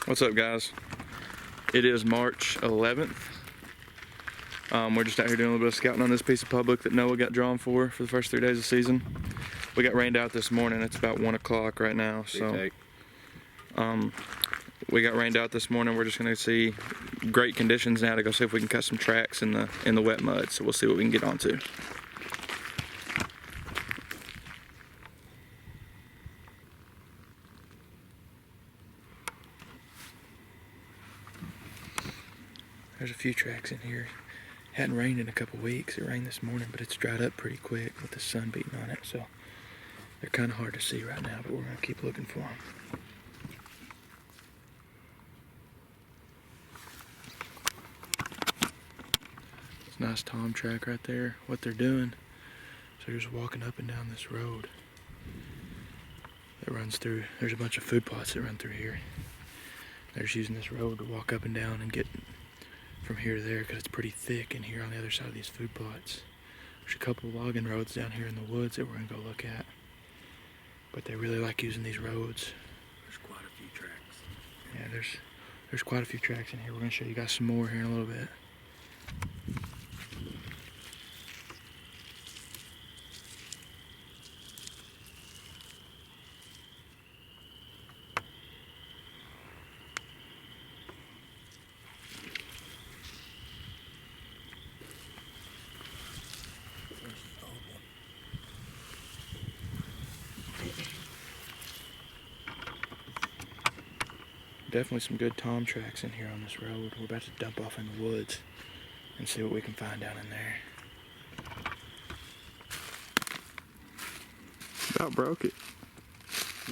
What's up, guys? It is March 11th. We're just out here doing a little bit of scouting on this piece of public that Noah got drawn for the first 3 days of the season. We got rained out this morning. It's about 1 o'clock right now. So we got rained out this morning. We're just gonna see great conditions now to go see if we can cut some tracks in the wet mud. So we'll see what we can get onto. There's a few tracks in here. It hadn't rained in a couple weeks. It rained this morning, but it's dried up pretty quick with the sun beating on it. So they're kind of hard to see right now, but we're gonna keep looking for them. It's a nice tom track right there. What they're doing, so they're just walking up and down this road that runs through. There's a bunch of food plots that run through here. They're just using this road to walk up and down and get from here to there because it's pretty thick in here on the other side of these food plots. There's a couple of logging roads down here in the woods that we're gonna go look at, but they really like using these roads. There's quite a few tracks. Yeah, there's quite a few tracks in here. We're gonna show you guys some more here in a little bit. Definitely some good tom tracks in here on this road. We're about to dump off in the woods and see what we can find down in there. About broke it.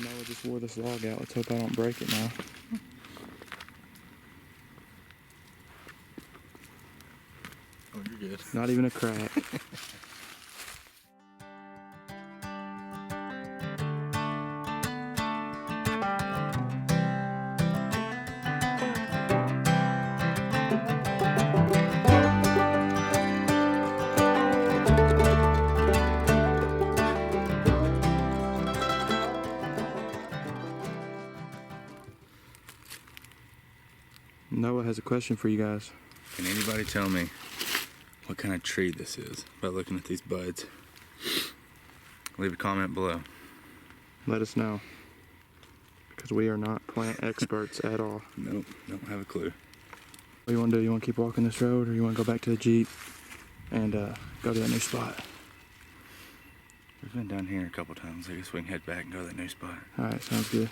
Noah just wore this log out. Let's hope I don't break it now. Oh, you're good. Not even a crack. Noah has a question for you guys. Can anybody tell me what kind of tree this is by looking at these buds? Leave a comment below. Let us know, because we are not plant experts at all. Nope, don't have a clue. What do you want to do? You want to keep walking this road, or you want to go back to the Jeep and go to that new spot? We've been down here a couple times. I guess we can head back and go to that new spot. Alright, sounds good.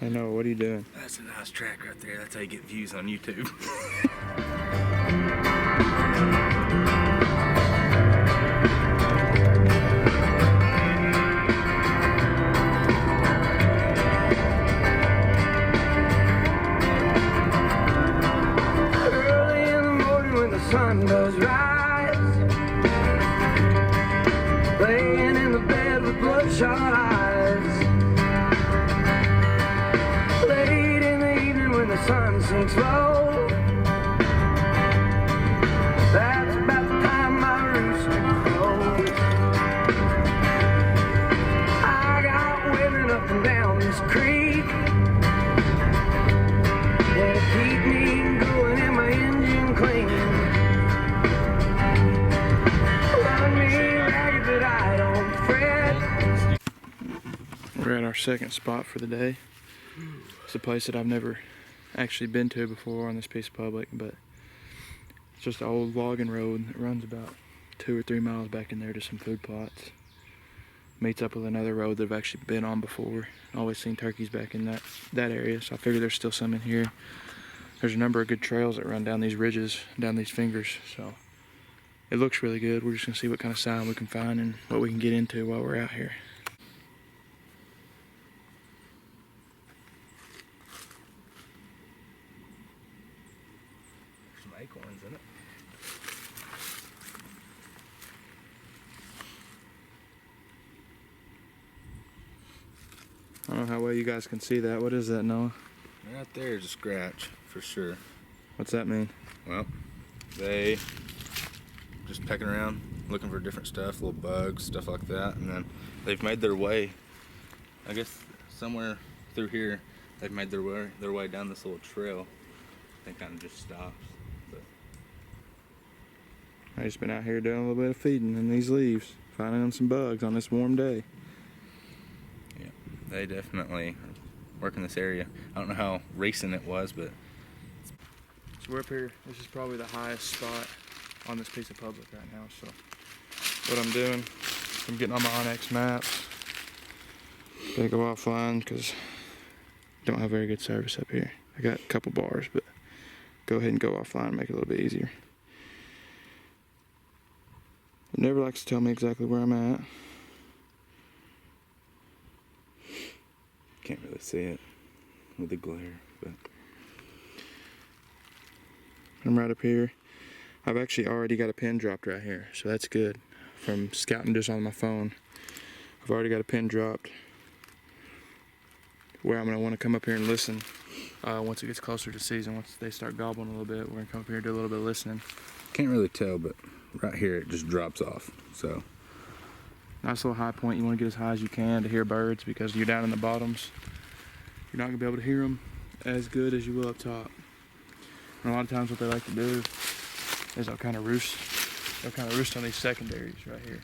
I know, what are you doing? That's a nice track right there. That's how you get views on YouTube. Early in the morning when the sun does rise, laying in the bed with bloodshot eyes. The sun sinks low. That's about the time my rooster crows. I got women up and down this creek that keep me going and my engine clean. Run me ragged but I don't fret. We're at our second spot for the day. It's a place that I've never actually been to before on this piece of public, but it's just an old logging road that runs about 2 or 3 miles back in there to some food plots. Meets up with another road that I've actually been on before. Always seen turkeys back in that area, so I figure there's still some in here. There's a number of good trails that run down these ridges, down these fingers, so it looks really good. We're just gonna see what kind of sign we can find and what we can get into while we're out here. Acorns in it. I don't know how well you guys can see that. What is that, Noah? Right there is a scratch for sure. What's that mean? Well, they just pecking around, looking for different stuff, little bugs, stuff like that, and then they've made their way, I guess somewhere through here, they've made their way down this little trail. They kind of just stops. But I just been out here doing a little bit of feeding in these leaves, finding them some bugs on this warm day. yeah, they definitely work in this area. I don't know how recent it was, but So we're up here. This is probably the highest spot on this piece of public right now. So what I'm doing, I'm getting on my Onyx maps. Gonna go offline because I don't have very good service up here. I got a couple bars, but go ahead and go offline and make it a little bit easier. It never likes to tell me exactly where I'm at. can't really see it with the glare. But I'm right up here. I've actually already got a pin dropped right here, so that's good. From scouting just on my phone, I've already got a pin dropped where I'm gonna want to come up here and listen. Once it gets closer to season, once they start gobbling a little bit, we're gonna come up here and do a little bit of listening. can't really tell, but right here it just drops off. So Nice little high point. You want to get as high as you can to hear birds, because you're down in the bottoms, you're not gonna be able to hear them as good as you will up top. And a lot of times what they like to do is they'll kind of roost. They'll kind of roost on these secondaries right here.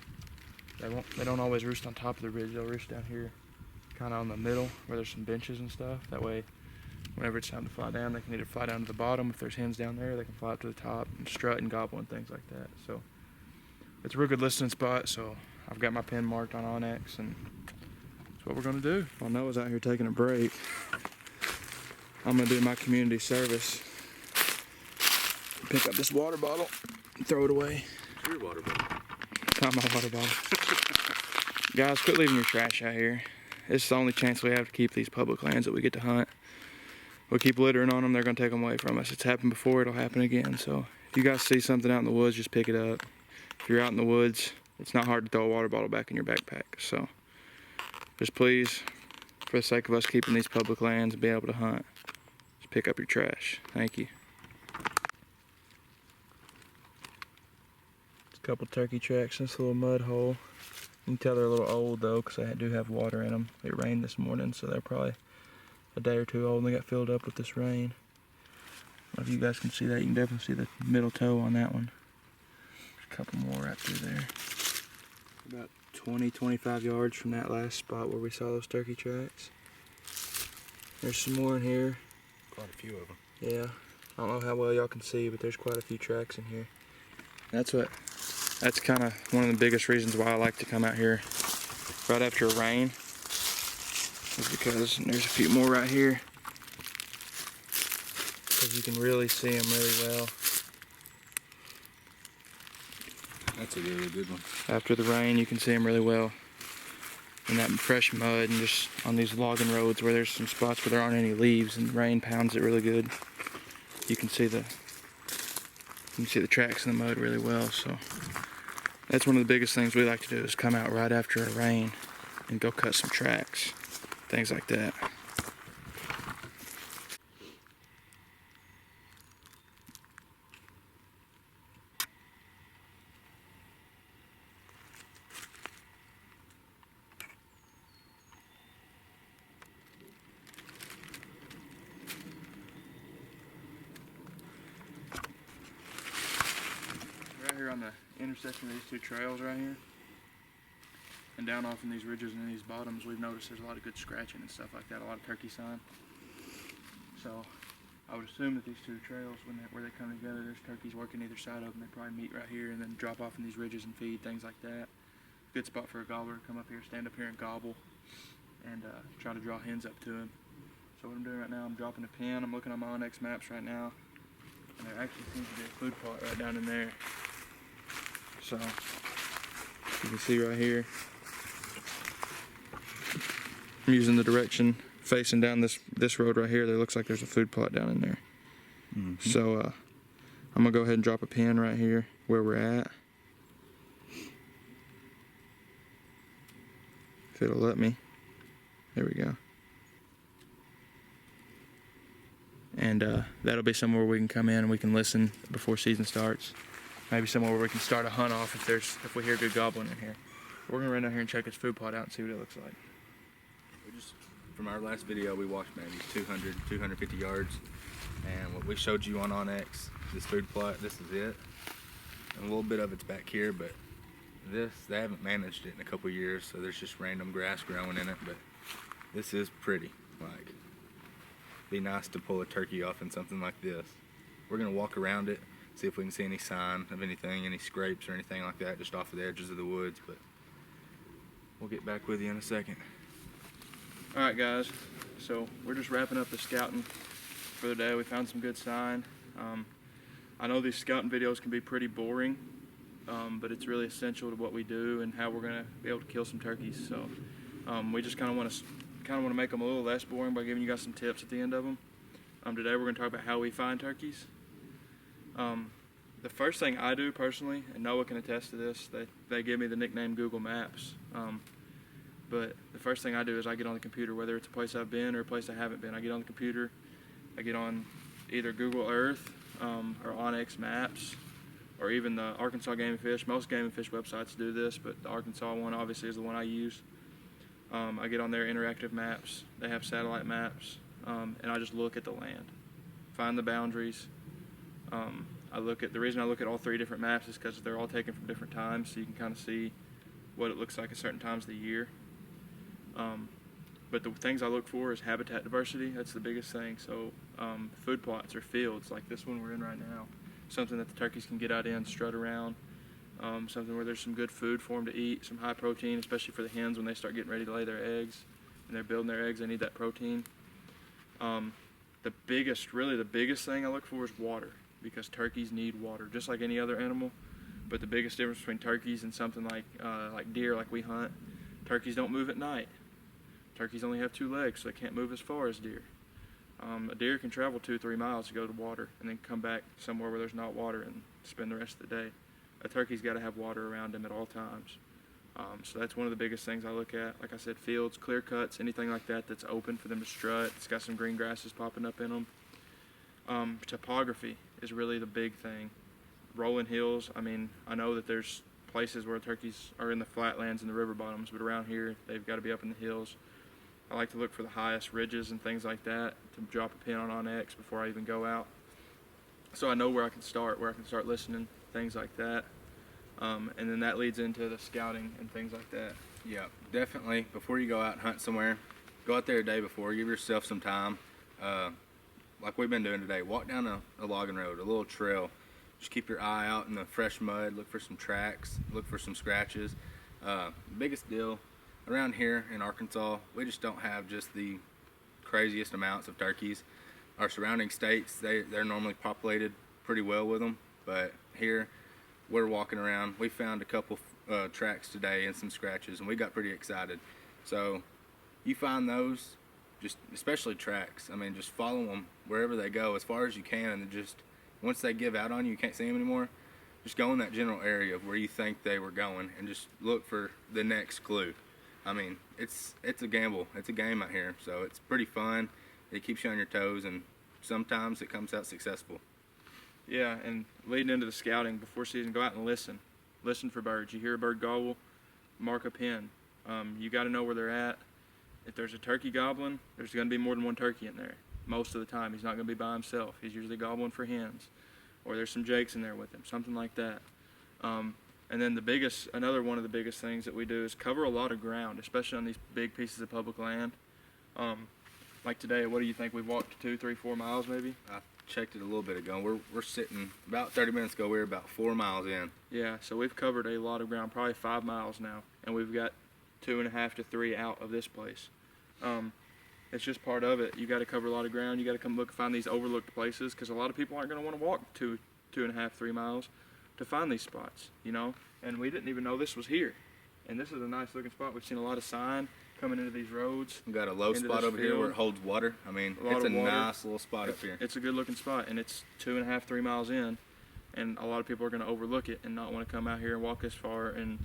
They don't always roost on top of the ridge. They'll roost down here, kind of on the middle where there's some benches and stuff. That way, whenever it's time to fly down, they can either fly down to the bottom. If there's hens down there, they can fly up to the top and strut and gobble and things like that. So it's a real good listening spot. So I've got my pin marked on Onyx, and that's what we're gonna do. While Noah's out here taking a break, I'm gonna do my community service. Pick up this water bottle and throw it away. your water bottle. Not my water bottle. Guys, quit leaving your trash out here. This is the only chance we have to keep these public lands that we get to hunt. We keep littering on them, they're gonna take them away from us. It's happened before, it'll happen again. So if you guys see something out in the woods, just pick it up. If you're out in the woods, it's not hard to throw a water bottle back in your backpack. So just please, for the sake of us keeping these public lands and being able to hunt, just pick up your trash. Thank you. A couple turkey tracks in this little mud hole. You can tell they're a little old though, because they do have water in them. It rained this morning, so they're probably a day or two old, and they got filled up with this rain. I don't know if you guys can see that. You can definitely see the middle toe on that one. There's a couple more right through there. About 20-25 yards from that last spot where we saw those turkey tracks. There's some more in here. Quite a few of them. Yeah, I don't know how well y'all can see, but there's quite a few tracks in here. That's kind of one of the biggest reasons why I like to come out here right after a rain, is because there's a few more right here, because you can really see them really well. That's a really good one. After the rain, you can see them really well in that fresh mud, and just on these logging roads where there's some spots where there aren't any leaves and rain pounds it really good. You can see the tracks in the mud really well. So that's one of the biggest things we like to do, is come out right after a rain and go cut some tracks, things like that. Right here on the intersection of these two trails right here, and down off in these ridges and in these bottoms, we've noticed there's a lot of good scratching and stuff like that, a lot of turkey sign. So I would assume that these two trails, where they come together, there's turkeys working either side of them. They probably meet right here and then drop off in these ridges and feed, things like that. Good spot for a gobbler to come up here, stand up here and gobble, and try to draw hens up to him. So what I'm doing right now, I'm dropping a pin. I'm looking on my Onyx maps right now, and there actually seems to be a food plot right down in there. So you can see right here, I'm using the direction facing down this road right here. There looks like there's a food plot down in there. Mm-hmm. So I'm gonna go ahead and drop a pin right here where we're at, if it'll let me. There we go. and that'll be somewhere we can come in and we can listen before season starts. Maybe somewhere where we can start a hunt off if we hear good gobbling in here. We're gonna run down here and check his food plot out and see what it looks like. From our last video, we walked maybe 200, 250 yards, and what we showed you on Onyx, this food plot, this is it. And a little bit of it's back here, but they haven't managed it in a couple years, so there's just random grass growing in it, but this is pretty. Like, be nice to pull a turkey off in something like this. We're gonna walk around it, see if we can see any sign of anything, any scrapes or anything like that, just off of the edges of the woods, but we'll get back with you in a second. All right, guys, so we're just wrapping up the scouting for the day. We found some good sign. I know these scouting videos can be pretty boring, but it's really essential to what we do and how we're gonna be able to kill some turkeys. So we just kind of want to make them a little less boring by giving you guys some tips at the end of them. Today we're gonna talk about how we find turkeys. The first thing I do personally, and Noah can attest to this, they give me the nickname Google Maps. But the first thing I do is I get on the computer, whether it's a place I've been or a place I haven't been. I get on the computer, I get on either Google Earth or Onyx Maps, or even the Arkansas Game and Fish. Most Game and Fish websites do this, but the Arkansas one obviously is the one I use. I get on their interactive maps. They have satellite maps, and I just look at the land, find the boundaries. The reason I look at all three different maps is because they're all taken from different times, so you can kind of see what it looks like at certain times of the year. But the things I look for is habitat diversity. That's the biggest thing. So food plots or fields like this one we're in right now, something that the turkeys can get out in, strut around, something where there's some good food for them to eat, some high protein, especially for the hens when they start getting ready to lay their eggs and they're building their eggs. They need that protein. The biggest thing I look for is water, because turkeys need water just like any other animal. But the biggest difference between turkeys and something like deer, like we hunt, turkeys don't move at night. Turkeys only have 2 legs, so they can't move as far as deer. A deer can travel 2-3 miles to go to water and then come back somewhere where there's not water and spend the rest of the day. A turkey's got to have water around him at all times. So that's one of the biggest things I look at. Like I said, fields, clear cuts, anything like that that's open for them to strut. It's got some green grasses popping up in them. Topography is really the big thing. Rolling hills, I know that there's places where turkeys are in the flatlands and the river bottoms, but around here they've got to be up in the hills. I like to look for the highest ridges and things like that to drop a pin on Onyx before I even go out. So I know where I can start listening, things like that. And then that leads into the scouting and things like that. Yeah, definitely. Before you go out and hunt somewhere, go out there a day before, give yourself some time. Like we've been doing today, walk down a logging road, a little trail. Just keep your eye out in the fresh mud, look for some tracks, look for some scratches. Biggest deal, around here in Arkansas, we just don't have just the craziest amounts of turkeys. Our surrounding states, they're normally populated pretty well with them, but here we're walking around. We found a couple tracks today and some scratches, and we got pretty excited. So you find those, just especially tracks, just follow them wherever they go as far as you can, and just once they give out on you, you can't see them anymore, just go in that general area of where you think they were going and just look for the next clue. It's a gamble. It's a game out here, so it's pretty fun. It keeps you on your toes, and sometimes it comes out successful. Yeah, and leading into the scouting, before season, go out and listen. Listen for birds. You hear a bird gobble, mark a pin. You got to know where they're at. If there's a turkey gobbling, there's going to be more than one turkey in there. Most of the time, he's not going to be by himself. He's usually gobbling for hens, or there's some jakes in there with him, something like that. And then another one of the biggest things that we do is cover a lot of ground, especially on these big pieces of public land. Like today, what do you think? We've walked 2, 3, 4 miles maybe? I checked it a little bit ago. We're sitting about 30 minutes ago. We were about 4 miles in. Yeah, so we've covered a lot of ground, probably 5 miles now, and we've got 2.5 to 3 out of this place. It's just part of it. You got to cover a lot of ground. You got to come look, find these overlooked places, because a lot of people aren't going to want to walk 2.5, 3 miles to find these spots, And we didn't even know this was here. And this is a nice looking spot. We've seen a lot of sign coming into these roads. We got a low spot over here where it holds water. It's a nice little spot up here. It's a good looking spot, and it's 2.5, 3 miles in, and a lot of people are going to overlook it and not want to come out here and walk this far and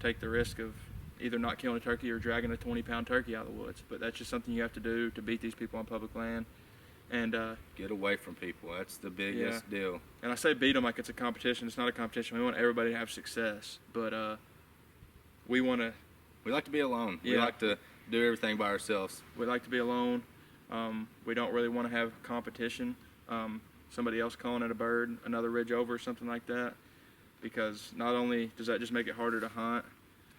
take the risk of either not killing a turkey or dragging a 20-pound turkey out of the woods. But that's just something you have to do to beat these people on public land. and Get away from people. That's the biggest deal. And I say beat them like it's a competition. It's not a competition. We want everybody to have success, but we want to. We like to be alone. We Yeah. like to do everything by ourselves. We like to be alone. We don't really want to have competition. Somebody else calling at a bird, another ridge over, something like that, because not only does that just make it harder to hunt.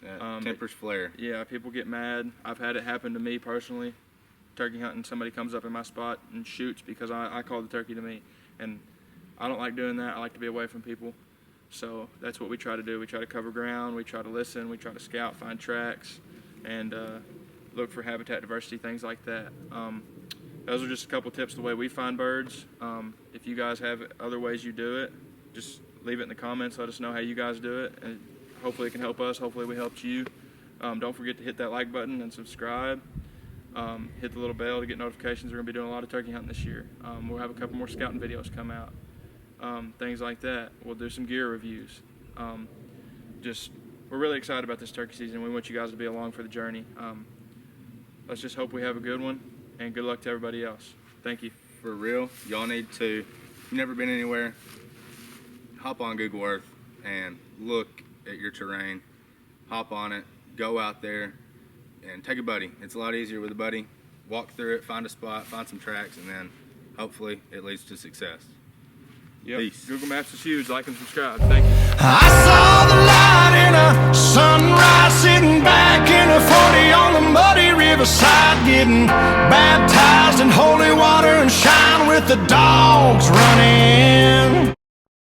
Tempers flare. Yeah, people get mad. I've had it happen to me personally. Turkey hunting, somebody comes up in my spot and shoots because I called the turkey to me, and I don't like doing that. I like to be away from people, so that's what we try to do. We try to cover ground, we try to listen, we try to scout, find tracks, and look for habitat diversity, things like that. Those are just a couple tips the way we find birds. If you guys have other ways you do it, just leave it in the comments. Let us know how you guys do it, and hopefully it can help us. Hopefully we helped you. Don't forget to hit that like button and subscribe. Hit the little bell to get notifications. We're going to be doing a lot of turkey hunting this year. We'll have a couple more scouting videos come out. Things like that. We'll do some gear reviews. We're really excited about this turkey season. We want you guys to be along for the journey. Let's just hope we have a good one, and good luck to everybody else. Thank you. For real, y'all need to, if you've never been anywhere, hop on Google Earth and look at your terrain. Hop on it, go out there, and take a buddy. It's a lot easier with a buddy. Walk through it, find a spot, find some tracks, and then hopefully it leads to success. Yep. Peace. Google Maps is huge. Like and subscribe. Thank you. I saw the light in a sunrise, sitting back in a 40 on the muddy riverside, getting baptized in holy water and shine with the dogs running.